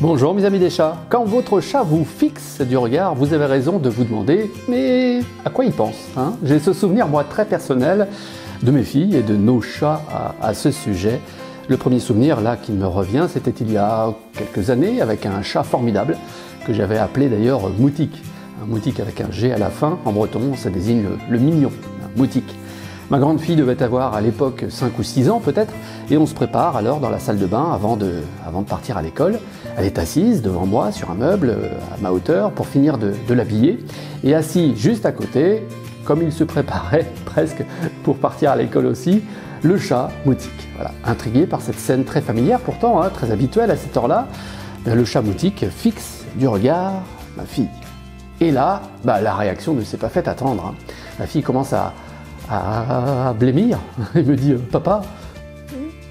Bonjour mes amis des chats. Quand votre chat vous fixe du regard, vous avez raison de vous demander « mais à quoi il pense hein ?» J'ai ce souvenir, moi, très personnel de mes filles et de nos chats à ce sujet. Le premier souvenir, là, qui me revient, c'était il y a quelques années avec un chat formidable que j'avais appelé d'ailleurs Moutik. Un Moutik avec un G à la fin, en breton, ça désigne le mignon, Moutik. Ma grande fille devait avoir à l'époque 5 ou 6 ans peut-être, et on se prépare alors dans la salle de bain avant de partir à l'école. Elle est assise devant moi sur un meuble à ma hauteur pour finir de l'habiller, et assis juste à côté, comme il se préparait presque pour partir à l'école aussi, le chat Moutik. Voilà. Intrigué par cette scène très familière pourtant, hein, très habituelle à cette heure-là, le chat Moutik fixe du regard ma fille. Et là, la réaction ne s'est pas faite attendre. Hein. Ma fille commence à blêmir. Il me dit « Papa,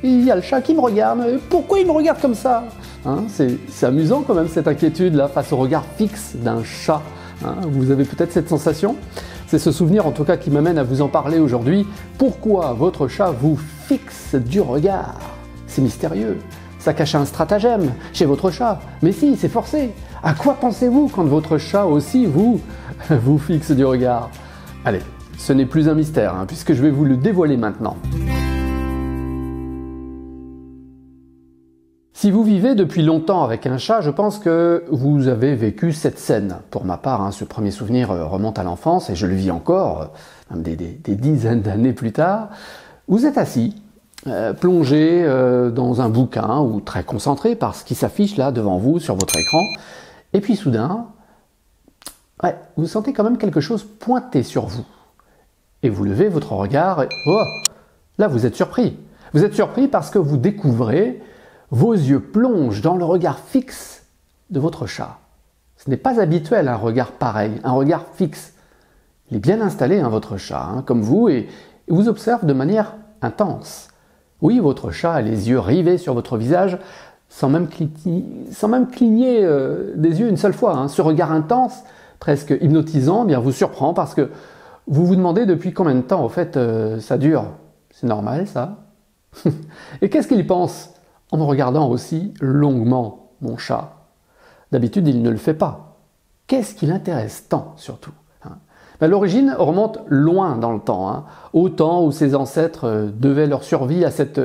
il y a le chat qui me regarde, pourquoi il me regarde comme ça ?» hein, c'est amusant quand même cette inquiétude là face au regard fixe d'un chat. Hein, vous avez peut-être cette sensation? C'est ce souvenir en tout cas qui m'amène à vous en parler aujourd'hui. Pourquoi votre chat vous fixe du regard? C'est mystérieux. Ça cache un stratagème chez votre chat. Mais si, c'est forcé. À quoi pensez-vous quand votre chat aussi vous fixe du regard? Allez, ce n'est plus un mystère, hein, puisque je vais vous le dévoiler maintenant. Si vous vivez depuis longtemps avec un chat, je pense que vous avez vécu cette scène. Pour ma part, hein, ce premier souvenir remonte à l'enfance et je le vis encore, même des dizaines d'années plus tard. Vous êtes assis, plongé dans un bouquin ou très concentré par ce qui s'affiche là devant vous sur votre écran. Et puis soudain, vous sentez quand même quelque chose pointer sur vous. Et vous levez votre regard et oh, là vous êtes surpris. Vous êtes surpris parce que vous découvrez, vos yeux plongent dans le regard fixe de votre chat. Ce n'est pas habituel un regard pareil, un regard fixe. Il est bien installé, hein, votre chat, hein, comme vous, et vous observe de manière intense. Oui, votre chat a les yeux rivés sur votre visage, sans même cligner des yeux une seule fois. Hein. Ce regard intense, presque hypnotisant, bien vous surprend parce que vous vous demandez depuis combien de temps, au fait, ça dure. C'est normal, ça? Et qu'est-ce qu'il pense en me regardant aussi longuement, mon chat? D'habitude, il ne le fait pas. Qu'est-ce qui l'intéresse tant, surtout? L'origine remonte loin dans le temps, hein, au temps où ses ancêtres devaient leur survie à cette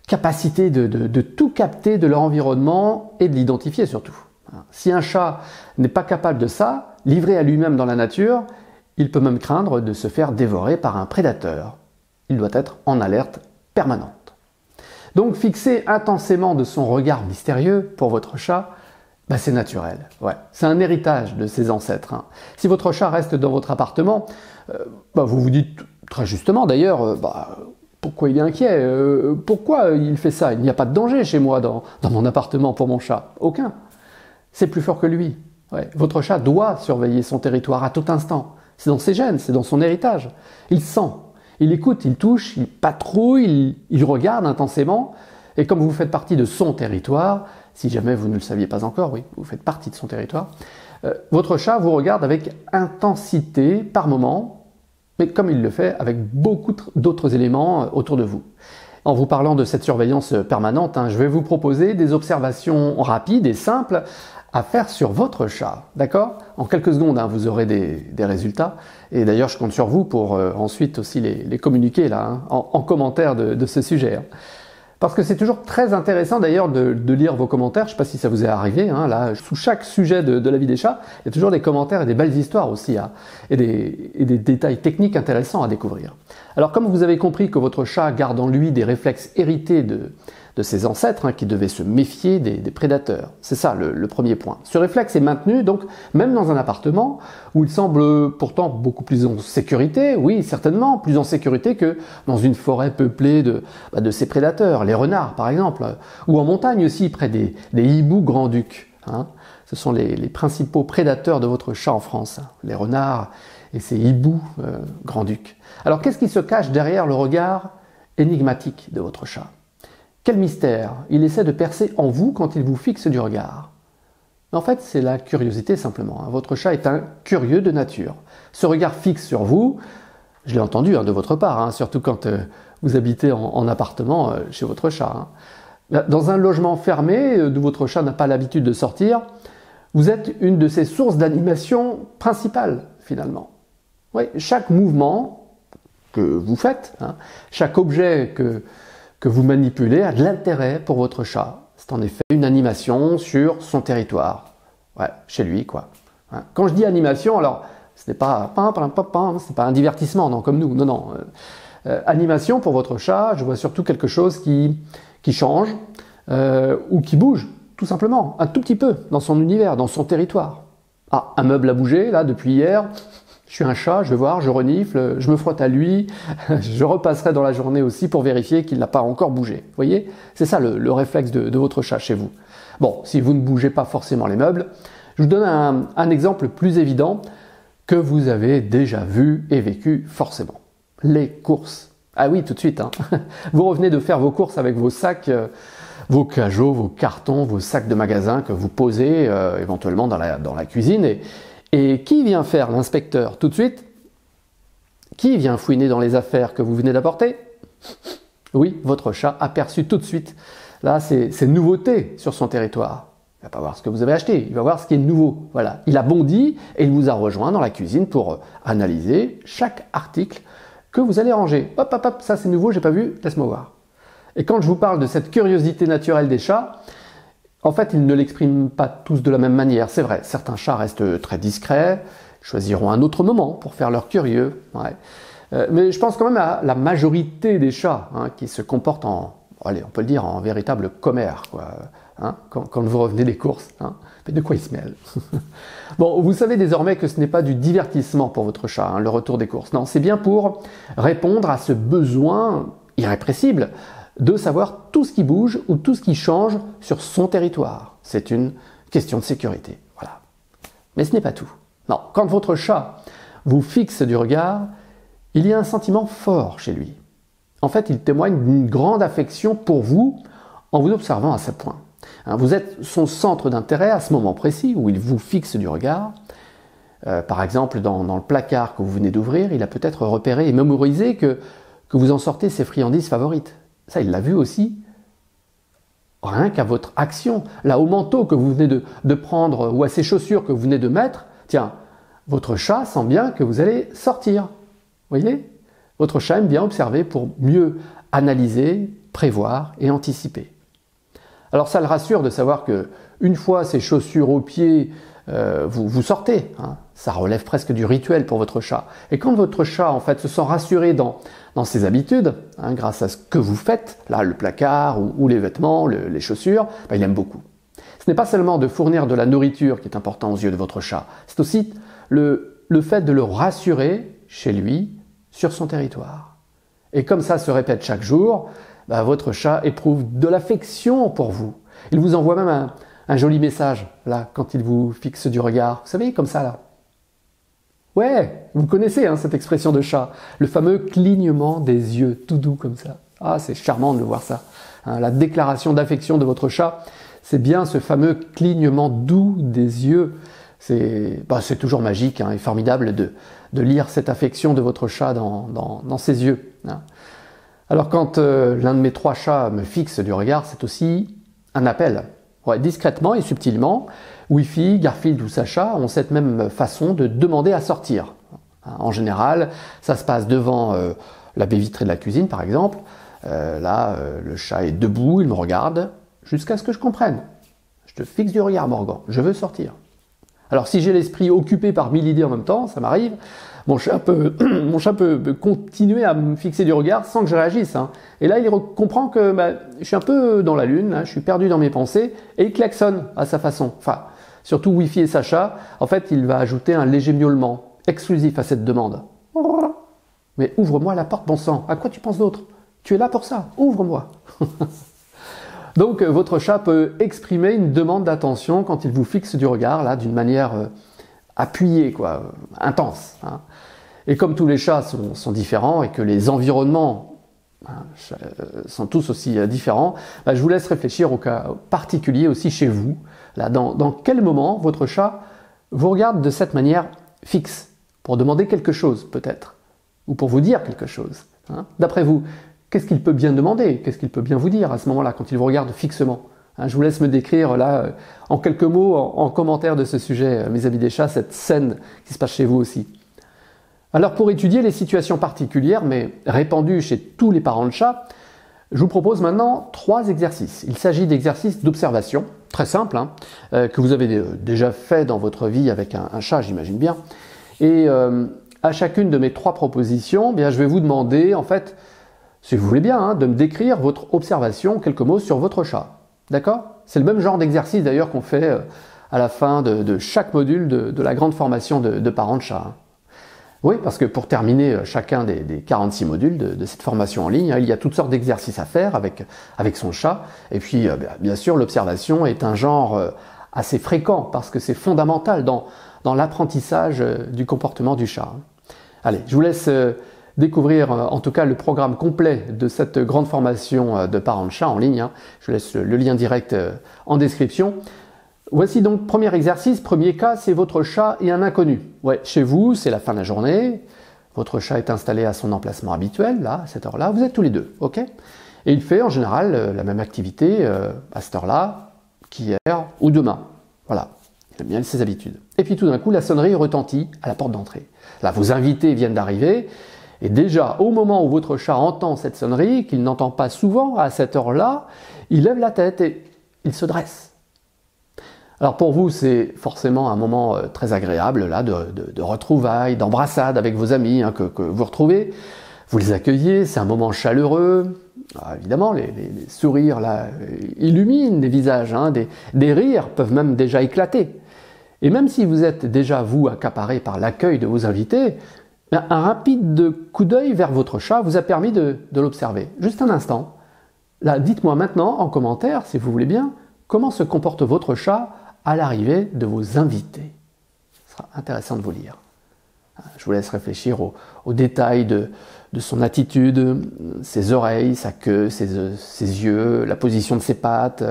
capacité de tout capter de leur environnement et de l'identifier surtout. Si un chat n'est pas capable de ça, livré à lui-même dans la nature, il peut même craindre de se faire dévorer par un prédateur. Il doit être en alerte permanente. Donc fixer intensément de son regard mystérieux pour votre chat, c'est naturel. Ouais. C'est un héritage de ses ancêtres. Hein. Si votre chat reste dans votre appartement, vous vous dites très justement d'ailleurs, pourquoi il est inquiet? Pourquoi il fait ça? Il n'y a pas de danger chez moi dans mon appartement pour mon chat. Aucun. C'est plus fort que lui. Ouais. Votre chat doit surveiller son territoire à tout instant. C'est dans ses gènes, c'est dans son héritage. Il sent, il écoute, il touche, il patrouille, il regarde intensément. Et comme vous faites partie de son territoire, si jamais vous ne le saviez pas encore, oui, vous faites partie de son territoire, votre chat vous regarde avec intensité par moment, mais comme il le fait avec beaucoup d'autres éléments autour de vous. En vous parlant de cette surveillance permanente, je vais vous proposer des observations rapides et simples à faire sur votre chat, d'accord? En quelques secondes, vous aurez des résultats. Et d'ailleurs, je compte sur vous pour ensuite aussi les communiquer là, en commentaire de ce sujet. Hein. Parce que c'est toujours très intéressant d'ailleurs de lire vos commentaires. Je ne sais pas si ça vous est arrivé. Hein, là, sous chaque sujet de la vie des chats, il y a toujours des commentaires et des belles histoires aussi, hein, et des détails techniques intéressants à découvrir. Alors, comme vous avez compris que votre chat garde en lui des réflexes hérités de ses ancêtres, qui devaient se méfier des prédateurs. C'est ça le premier point. Ce réflexe est maintenu donc même dans un appartement où il semble pourtant beaucoup plus en sécurité, oui certainement, plus en sécurité que dans une forêt peuplée de ces prédateurs, les renards par exemple, ou en montagne aussi près des hiboux grand-ducs. Hein. Ce sont les principaux prédateurs de votre chat en France, hein, les renards et ces hiboux grand-ducs. Alors qu'est-ce qui se cache derrière le regard énigmatique de votre chat? Quel mystère il essaie de percer en vous quand il vous fixe du regard? En fait, c'est la curiosité simplement. Hein. Votre chat est un curieux de nature. Ce regard fixe sur vous, je l'ai entendu de votre part, surtout quand vous habitez en appartement chez votre chat. Dans un logement fermé, d'où votre chat n'a pas l'habitude de sortir, vous êtes une de ses sources d'animation principales, finalement. Oui, chaque mouvement que vous faites, hein, chaque objet que vous manipulez a de l'intérêt pour votre chat. C'est en effet une animation sur son territoire. Ouais, chez lui, quoi. Hein. Quand je dis animation, alors, ce n'est pas un divertissement, non, comme nous, non, non. Animation pour votre chat, je vois surtout quelque chose qui change ou qui bouge, tout simplement, un tout petit peu dans son univers, dans son territoire. Ah, un meuble a bougé, là, depuis hier. Je suis un chat, je vais voir, je renifle, je me frotte à lui, je repasserai dans la journée aussi pour vérifier qu'il n'a pas encore bougé. Vous voyez? C'est ça le réflexe de votre chat chez vous. Bon, si vous ne bougez pas forcément les meubles, je vous donne un exemple plus évident que vous avez déjà vu et vécu forcément. Les courses. Ah oui, tout de suite. Hein. Vous revenez de faire vos courses avec vos sacs, vos cajots, vos cartons, vos sacs de magasin que vous posez éventuellement dans la cuisine. Et qui vient faire l'inspecteur tout de suite? Qui vient fouiner dans les affaires que vous venez d'apporter? Oui, votre chat a perçu tout de suite. Là, c'est nouveauté sur son territoire. Il ne va pas voir ce que vous avez acheté, il va voir ce qui est nouveau. Voilà. Il a bondi et il vous a rejoint dans la cuisine pour analyser chaque article que vous allez ranger. Hop, hop, hop, ça c'est nouveau, j'ai pas vu, laisse-moi voir. Et quand je vous parle de cette curiosité naturelle des chats, en fait, ils ne l'expriment pas tous de la même manière. C'est vrai, certains chats restent très discrets, choisiront un autre moment pour faire leur curieux. Ouais. Mais je pense quand même à la majorité des chats hein, qui se comportent allez, on peut le dire, en véritable commère, quoi, hein, quand vous revenez des courses. Hein. Mais de quoi il se mêle? Bon, vous savez désormais que ce n'est pas du divertissement pour votre chat, hein, le retour des courses. Non, c'est bien pour répondre à ce besoin irrépressible de savoir tout ce qui bouge ou tout ce qui change sur son territoire. C'est une question de sécurité. Voilà. Mais ce n'est pas tout. Non, quand votre chat vous fixe du regard, il y a un sentiment fort chez lui. En fait, il témoigne d'une grande affection pour vous en vous observant à ce point. Vous êtes son centre d'intérêt à ce moment précis où il vous fixe du regard. Par exemple, dans le placard que vous venez d'ouvrir, il a peut-être repéré et mémorisé que vous en sortez ses friandises favorites. Ça, il l'a vu aussi, rien qu'à votre action. Là, au manteau que vous venez de prendre ou à ces chaussures que vous venez de mettre, tiens, votre chat sent bien que vous allez sortir. Vous voyez? Votre chat aime bien observer pour mieux analyser, prévoir et anticiper. Alors ça le rassure de savoir que une fois ces chaussures aux pieds, vous sortez. Hein. Ça relève presque du rituel pour votre chat. Et quand votre chat en fait se sent rassuré dans ses habitudes, hein, grâce à ce que vous faites, là le placard ou les vêtements, les chaussures, il aime beaucoup. Ce n'est pas seulement de fournir de la nourriture qui est important aux yeux de votre chat, c'est aussi le fait de le rassurer chez lui, sur son territoire. Et comme ça se répète chaque jour, votre chat éprouve de l'affection pour vous. Il vous envoie même un joli message, là, quand il vous fixe du regard. Vous savez, comme ça, là. Ouais, vous connaissez hein, cette expression de chat. Le fameux clignement des yeux, tout doux comme ça. Ah, c'est charmant de le voir ça. Hein, la déclaration d'affection de votre chat, c'est bien ce fameux clignement doux des yeux. C'est toujours magique hein, et formidable de lire cette affection de votre chat dans ses yeux. Hein. Alors quand l'un de mes 3 chats me fixe du regard, c'est aussi un appel. Ouais, discrètement et subtilement, Wi-Fi, Garfield ou Sacha ont cette même façon de demander à sortir. En général, ça se passe devant la baie vitrée de la cuisine par exemple. Le chat est debout, il me regarde, jusqu'à ce que je comprenne. Je te fixe du regard Morgan, je veux sortir. Alors si j'ai l'esprit occupé par 1000 idées en même temps, ça m'arrive, mon chat peut continuer à me fixer du regard sans que je réagisse. Hein. Et là, il comprend que je suis un peu dans la lune, hein, je suis perdu dans mes pensées, et il klaxonne à sa façon. Enfin, surtout Wi-Fi et Sacha, en fait, il va ajouter un léger miaulement, exclusif à cette demande. Mais ouvre-moi la porte, bon sang, à quoi tu penses d'autre? Tu es là pour ça, ouvre-moi. Donc votre chat peut exprimer une demande d'attention quand il vous fixe du regard, là, d'une manière appuyée, quoi, intense. Hein. Et comme tous les chats sont différents et que les environnements sont tous aussi différents, je vous laisse réfléchir au cas particulier aussi chez vous. Là, dans quel moment votre chat vous regarde de cette manière fixe, pour demander quelque chose peut-être, ou pour vous dire quelque chose. Hein. D'après vous, qu'est-ce qu'il peut bien demander? Qu'est-ce qu'il peut bien vous dire à ce moment-là, quand il vous regarde fixement? Je vous laisse me décrire là, en quelques mots, en commentaire de ce sujet, mes amis des chats, cette scène qui se passe chez vous aussi. Alors pour étudier les situations particulières, mais répandues chez tous les parents de chats, je vous propose maintenant 3 exercices. Il s'agit d'exercices d'observation, très simples, que vous avez déjà fait dans votre vie avec un chat, j'imagine bien. Et à chacune de mes 3 propositions, bien, je vais vous demander, en fait, si vous voulez bien, de me décrire votre observation, quelques mots sur votre chat. D'accord? C'est le même genre d'exercice d'ailleurs qu'on fait à la fin de chaque module de la grande formation de parents de chat. Oui, parce que pour terminer chacun des 46 modules de cette formation en ligne, il y a toutes sortes d'exercices à faire avec son chat. Et puis, bien sûr, l'observation est un genre assez fréquent parce que c'est fondamental dans l'apprentissage du comportement du chat. Allez, je vous laisse découvrir en tout cas le programme complet de cette grande formation de parents de chat en ligne. Je laisse le lien direct en description. Voici donc premier exercice, premier cas, c'est votre chat et un inconnu. Ouais, chez vous, c'est la fin de la journée, votre chat est installé à son emplacement habituel, là, à cette heure-là, vous êtes tous les deux, ok? Et il fait en général la même activité à cette heure-là qu'hier ou demain. Voilà, il aime bien ses habitudes. Et puis tout d'un coup, la sonnerie retentit à la porte d'entrée. Là, vos invités viennent d'arriver, et déjà, au moment où votre chat entend cette sonnerie, qu'il n'entend pas souvent à cette heure-là, il lève la tête et il se dresse. Alors pour vous, c'est forcément un moment très agréable là, de retrouvailles, d'embrassades avec vos amis que vous retrouvez. Vous les accueillez, c'est un moment chaleureux. Alors, évidemment, les sourires là, illuminent les visages, des rires peuvent même déjà éclater. Et même si vous êtes déjà, vous, accaparé par l'accueil de vos invités, un rapide coup d'œil vers votre chat vous a permis de l'observer. Juste un instant. Là, dites-moi maintenant en commentaire, si vous voulez bien, comment se comporte votre chat à l'arrivée de vos invités. Ce sera intéressant de vous lire. Je vous laisse réfléchir aux détails de son attitude, ses oreilles, sa queue, ses yeux, la position de ses pattes.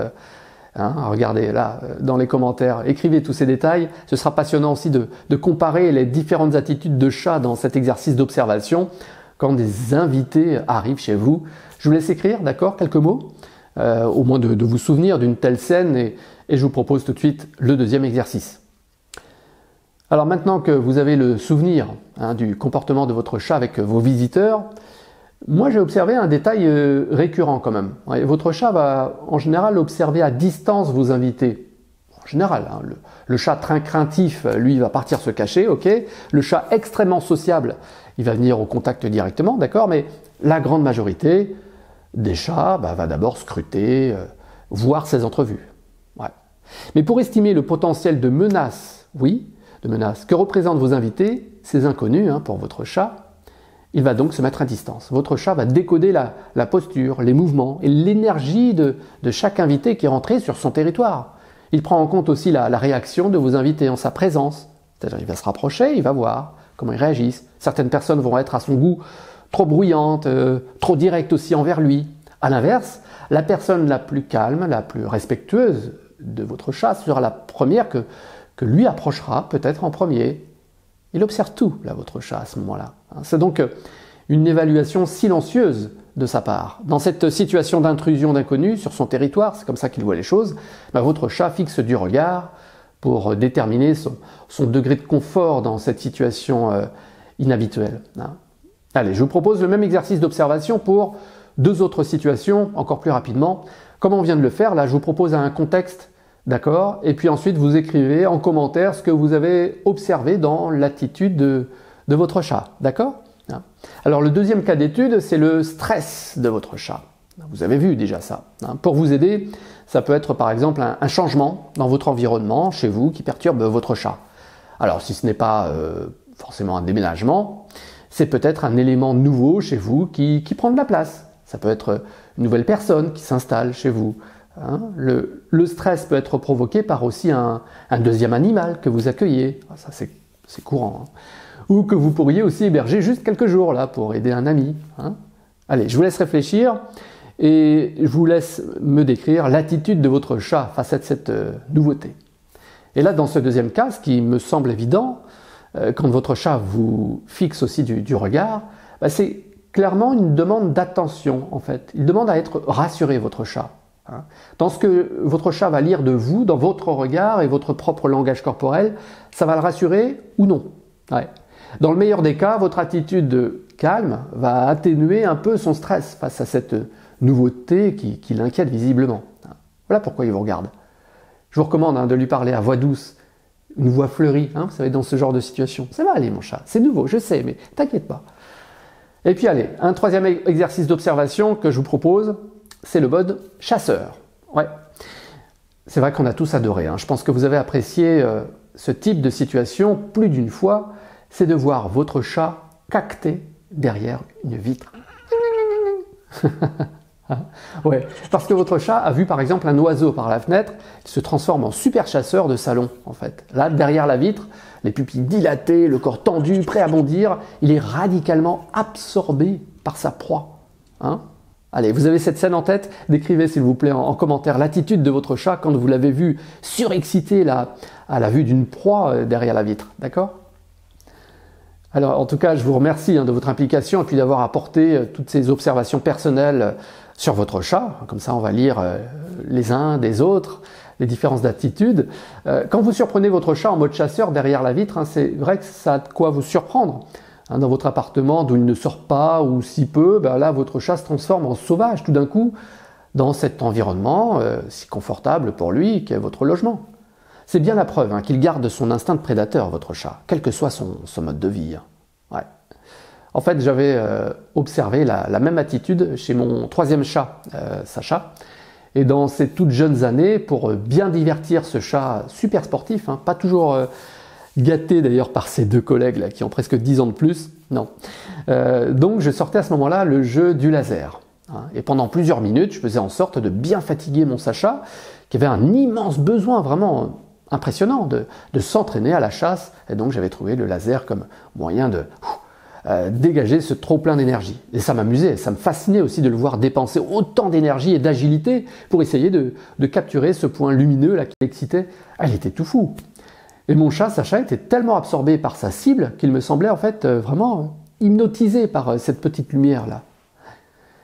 Regardez là, dans les commentaires, écrivez tous ces détails. Ce sera passionnant aussi de comparer les différentes attitudes de chat dans cet exercice d'observation quand des invités arrivent chez vous. Je vous laisse écrire, d'accord, quelques mots, au moins de vous souvenir d'une telle scène et je vous propose tout de suite le deuxième exercice. Alors maintenant que vous avez le souvenir du comportement de votre chat avec vos visiteurs, moi j'ai observé un détail récurrent quand même. Votre chat va en général observer à distance vos invités. En général, le chat très craintif, lui, va partir se cacher, ok. Le chat extrêmement sociable, il va venir au contact directement, d'accord. Mais la grande majorité des chats va d'abord scruter, voir ses entrevues. Ouais. Mais pour estimer le potentiel de menace, oui, de menace que représentent vos invités, ces inconnus pour votre chat, il va donc se mettre à distance. Votre chat va décoder la posture, les mouvements et l'énergie de chaque invité qui est rentré sur son territoire. Il prend en compte aussi la réaction de vos invités en sa présence. C'est-à-dire il va se rapprocher, il va voir comment ils réagissent. Certaines personnes vont être à son goût trop bruyantes, trop directes aussi envers lui. A l'inverse, la personne la plus calme, la plus respectueuse de votre chat sera la première que lui approchera peut-être en premier. Il observe tout, là, votre chat, à ce moment-là. C'est donc une évaluation silencieuse de sa part. Dans cette situation d'intrusion d'inconnu sur son territoire, c'est comme ça qu'il voit les choses, votre chat fixe du regard pour déterminer son degré de confort dans cette situation inhabituelle. Allez, je vous propose le même exercice d'observation pour 2 autres situations, encore plus rapidement. Comme on vient de le faire, là, je vous propose un contexte. D'accord? Et puis ensuite, vous écrivez en commentaire ce que vous avez observé dans l'attitude de votre chat. D'accord? Alors, le deuxième cas d'étude, c'est le stress de votre chat. Vous avez vu déjà ça. Pour vous aider, ça peut être par exemple un changement dans votre environnement, chez vous, qui perturbe votre chat. Alors, si ce n'est pas forcément un déménagement, c'est peut-être un élément nouveau chez vous qui prend de la place. Ça peut être une nouvelle personne qui s'installe chez vous. Le stress peut être provoqué par aussi un deuxième animal que vous accueillez, ça c'est courant, ou que vous pourriez aussi héberger juste quelques jours là pour aider un ami. Allez, je vous laisse réfléchir et je vous laisse me décrire l'attitude de votre chat face à cette nouveauté. Et là, dans ce deuxième cas, ce qui me semble évident, quand votre chat vous fixe aussi du regard, c'est clairement une demande d'attention, en fait. Il demande à être rassuré, votre chat. Hein. Dans ce que votre chat va lire de vous, dans votre regard et votre propre langage corporel, ça va le rassurer ou non. Ouais. Dans le meilleur des cas, votre attitude calme va atténuer un peu son stress face à cette nouveauté qui l'inquiète visiblement. Voilà pourquoi il vous regarde. Je vous recommande de lui parler à voix douce, une voix fleurie, vous savez, dans ce genre de situation. Ça va aller mon chat, c'est nouveau, je sais, mais t'inquiète pas. Et puis allez, un troisième exercice d'observation que je vous propose, c'est le mode chasseur. Ouais. C'est vrai qu'on a tous adoré, je pense que vous avez apprécié ce type de situation plus d'une fois, c'est de voir votre chat caqueter derrière une vitre. Ouais, parce que votre chat a vu par exemple un oiseau par la fenêtre, il se transforme en super chasseur de salon en fait. Là, derrière la vitre, les pupilles dilatées, le corps tendu, prêt à bondir, il est radicalement absorbé par sa proie. Allez, vous avez cette scène en tête? Décrivez s'il vous plaît en commentaire l'attitude de votre chat quand vous l'avez vu surexcité à la vue d'une proie derrière la vitre, d'accord? Alors en tout cas, je vous remercie de votre implication et puis d'avoir apporté toutes ces observations personnelles sur votre chat. Comme ça, on va lire les uns des autres, les différences d'attitude. Quand vous surprenez votre chat en mode chasseur derrière la vitre, c'est vrai que ça a de quoi vous surprendre. Dans votre appartement d'où il ne sort pas ou si peu, là votre chat se transforme en sauvage tout d'un coup dans cet environnement si confortable pour lui qu'est votre logement. C'est bien la preuve qu'il garde son instinct de prédateur, votre chat, quel que soit son mode de vie. Ouais. En fait, j'avais observé la même attitude chez mon troisième chat, Sacha. Et dans ces toutes jeunes années, pour bien divertir ce chat super sportif, pas toujours gâté d'ailleurs par ses deux collègues là, qui ont presque 10 ans de plus, non. Donc je sortais à ce moment-là le jeu du laser. Et pendant plusieurs minutes, je faisais en sorte de bien fatiguer mon Sacha, qui avait un immense besoin vraiment impressionnant de s'entraîner à la chasse, et donc j'avais trouvé le laser comme moyen de dégager ce trop plein d'énergie. Et ça m'amusait, ça me fascinait aussi de le voir dépenser autant d'énergie et d'agilité pour essayer de capturer ce point lumineux là qui l'excitait. Il était tout fou. Et mon chat, Sacha, était tellement absorbé par sa cible qu'il me semblait en fait vraiment hypnotisé par cette petite lumière là.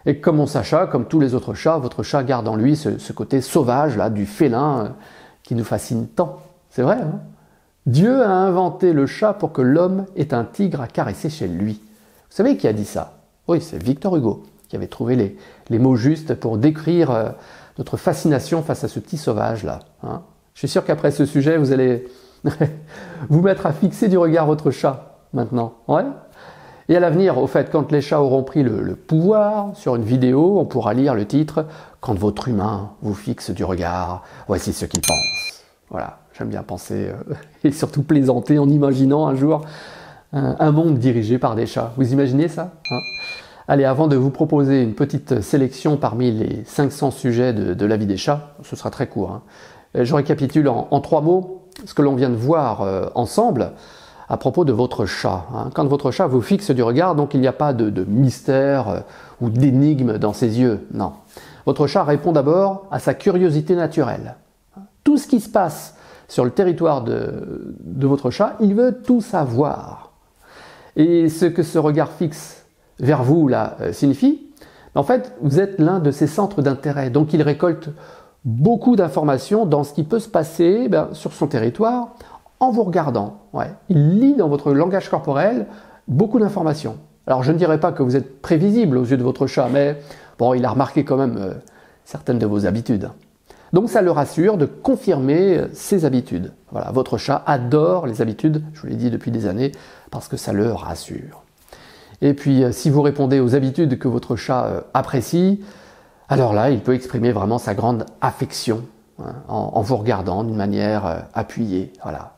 Et comme mon Sacha, comme tous les autres chats, votre chat garde en lui ce côté sauvage là, du félin qui nous fascine tant. C'est vrai, Dieu a inventé le chat pour que l'homme ait un tigre à caresser chez lui. Vous savez qui a dit ça? Oui, c'est Victor Hugo, qui avait trouvé les mots justes pour décrire notre fascination face à ce petit sauvage-là. Je suis sûr qu'après ce sujet, vous allez vous mettre à fixer du regard votre chat, maintenant. Ouais. Et à l'avenir, au fait, quand les chats auront pris le pouvoir sur une vidéo, on pourra lire le titre « Quand votre humain vous fixe du regard, voici ce qu'il pense ». Voilà, j'aime bien penser et surtout plaisanter en imaginant un jour un monde dirigé par des chats. Vous imaginez ça? Allez, avant de vous proposer une petite sélection parmi les 500 sujets de la vie des chats, ce sera très court, je récapitule en 3 mots ce que l'on vient de voir ensemble à propos de votre chat. Quand votre chat vous fixe du regard, donc il n'y a pas de mystère ou d'énigme dans ses yeux, non. Votre chat répond d'abord à sa curiosité naturelle. Tout ce qui se passe sur le territoire de votre chat, il veut tout savoir. Et ce que ce regard fixe vers vous là signifie, en fait, vous êtes l'un de ses centres d'intérêt. Donc il récolte beaucoup d'informations dans ce qui peut se passer sur son territoire en vous regardant. Il lit dans votre langage corporel beaucoup d'informations. Alors je ne dirais pas que vous êtes prévisible aux yeux de votre chat, mais bon, il a remarqué quand même certaines de vos habitudes. Donc ça le rassure de confirmer ses habitudes. Voilà, votre chat adore les habitudes, je vous l'ai dit depuis des années, parce que ça le rassure. Et puis si vous répondez aux habitudes que votre chat apprécie, alors là, il peut exprimer vraiment sa grande affection en vous regardant d'une manière appuyée. Voilà.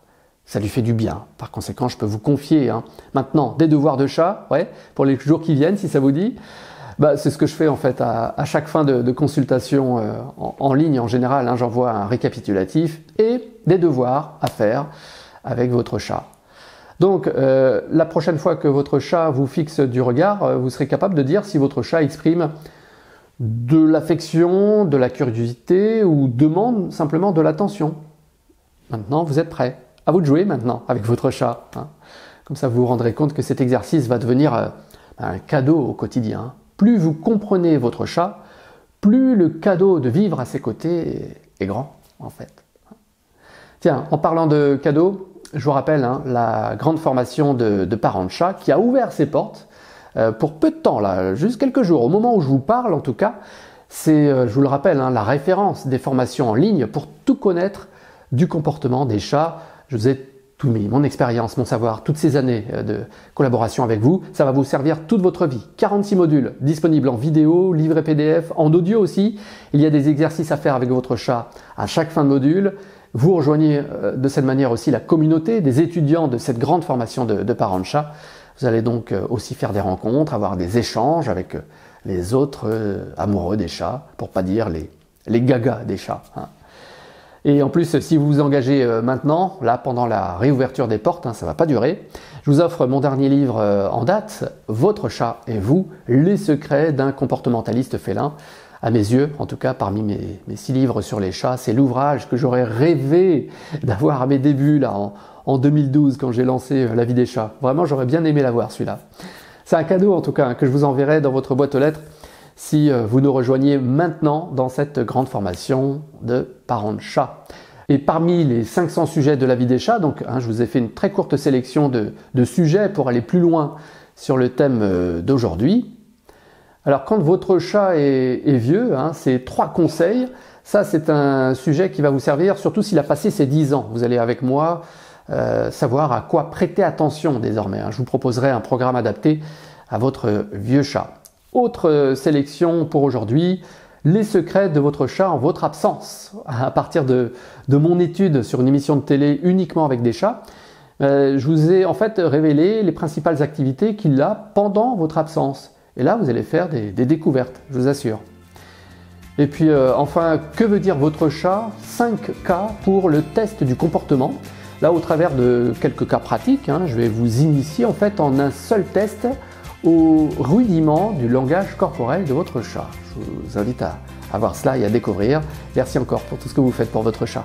Ça lui fait du bien. Par conséquent, je peux vous confier maintenant des devoirs de chat, pour les jours qui viennent, si ça vous dit. C'est ce que je fais en fait à chaque fin de consultation en ligne en général. J'envoie un récapitulatif et des devoirs à faire avec votre chat. Donc, la prochaine fois que votre chat vous fixe du regard, vous serez capable de dire si votre chat exprime de l'affection, de la curiosité ou demande simplement de l'attention. Maintenant, vous êtes prêts. À vous de jouer maintenant avec votre chat. Comme ça, vous vous rendrez compte que cet exercice va devenir un cadeau au quotidien. Plus vous comprenez votre chat, plus le cadeau de vivre à ses côtés est grand, en fait. Tiens, en parlant de cadeaux, je vous rappelle la grande formation de parents de chat qui a ouvert ses portes pour peu de temps, là, juste quelques jours. Au moment où je vous parle, en tout cas, c'est, je vous le rappelle, la référence des formations en ligne pour tout connaître du comportement des chats. Je vous ai tout mis, mon expérience, mon savoir, toutes ces années de collaboration avec vous. Ça va vous servir toute votre vie. 46 modules disponibles en vidéo, livret PDF, en audio aussi. Il y a des exercices à faire avec votre chat à chaque fin de module. Vous rejoignez de cette manière aussi la communauté des étudiants de cette grande formation de parents de chat. Vous allez donc aussi faire des rencontres, avoir des échanges avec les autres amoureux des chats, pour pas dire les gagas des chats. Et en plus, si vous vous engagez maintenant, là pendant la réouverture des portes, ça va pas durer, je vous offre mon dernier livre en date, Votre chat et vous, les secrets d'un comportementaliste félin. À mes yeux, en tout cas, parmi mes 6 livres sur les chats, c'est l'ouvrage que j'aurais rêvé d'avoir à mes débuts, là, en 2012, quand j'ai lancé La vie des chats. Vraiment, j'aurais bien aimé l'avoir, celui-là. C'est un cadeau, en tout cas, que je vous enverrai dans votre boîte aux lettres si vous nous rejoignez maintenant dans cette grande formation de parents de chats. Et parmi les 500 sujets de La vie des chats, donc, je vous ai fait une très courte sélection de sujets pour aller plus loin sur le thème d'aujourd'hui. Alors, quand votre chat est vieux, c'est 3 conseils. Ça, c'est un sujet qui va vous servir, surtout s'il a passé ses 10 ans. Vous allez avec moi savoir à quoi prêter attention désormais. Je vous proposerai un programme adapté à votre vieux chat. Autre sélection pour aujourd'hui, les secrets de votre chat en votre absence. À partir de mon étude sur une émission de télé uniquement avec des chats, je vous ai en fait révélé les principales activités qu'il a pendant votre absence. Et là, vous allez faire des découvertes, je vous assure. Et puis enfin, que veut dire votre chat? 5 cas pour le test du comportement. Là, au travers de quelques cas pratiques, je vais vous initier en fait en un seul test au rudiment du langage corporel de votre chat. Je vous invite à voir cela et à découvrir. Merci encore pour tout ce que vous faites pour votre chat.